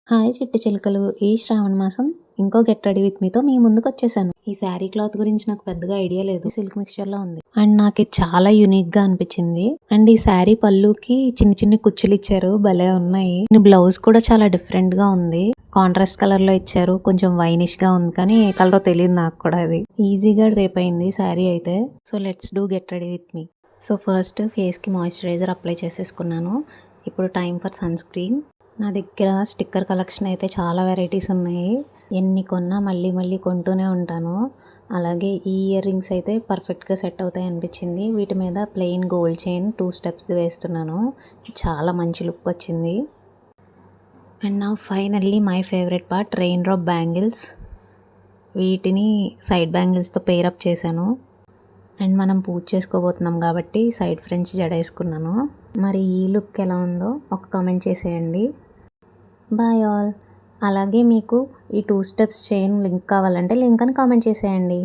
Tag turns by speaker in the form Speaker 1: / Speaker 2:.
Speaker 1: Hi చిట్టి చిలుకలు. ఈ శ్రావణ మాసం ఇంకో గెట్ రెడీ విత్ మీతో మీ ముందుకొచ్చేసాను. ఈ శారీ క్లాత్ గురించి నాకు పెద్దగా ఐడియా లేదు. సిల్క్ మిక్స్చర్‌లో ఉంది. అండ్ నాకు ఇది చాలా యూనిక్‌గా అనిపించింది. అండ్ ఈ శారీ పళ్ళుకి చిన్ని చిన్ని కుచ్చులు ఇచ్చారు. భలే ఉన్నాయి. బ్లౌజ్ కూడా చాలా డిఫరెంట్‌గా ఉంది. కాంట్రాస్ట్ కలర్‌లో ఇచ్చారు. కొంచెం వైనిష్‌గా ఉంది కానీ ఏ కలరో తెలియదు నాకు కూడా అది. ఈజీగా డ్రేప్ అయింది శారీ అయితే. So let's do get ready with me. So first ఫేస్‌కి మాయిశ్చరైజర్ అప్లై చేసేసుకున్నాను. ఇప్పుడు టైం ఫర్ సన్ స్క్రీన్. నా దగ్గర స్టిక్కర్ కలెక్షన్ అయితే చాలా వెరైటీస్ ఉన్నాయి. ఎన్ని కొన్నా మళ్ళీ మళ్ళీ కొంటూనే ఉంటాను. అలాగే ఈ ఇయర్ రింగ్స్ అయితే పర్ఫెక్ట్గా సెట్ అవుతాయి అనిపించింది. వీటి మీద ప్లెయిన్ గోల్డ్ చైన్ 2 స్టెప్స్ది వేస్తున్నాను. చాలా మంచి లుక్ వచ్చింది. అండ్ నా finally my favourite part rain drop bangles. వీటిని సైడ్ బ్యాంగిల్స్తో పేరప్ చేశాను. అండ్ మనం పూజ చేసుకోబోతున్నాం కాబట్టి సైడ్ ఫ్రెంచ్ జడ వేసుకున్నాను. మరి ఈ లుక్ ఎలా ఉందో ఒక కామెంట్ చేసేయండి. Bye all. అలాగే మీకు ఈ 2 స్టెప్స్ చైన్ లింక్ కావాలంటే లింక్ అని కామెంట్ చేసేయండి.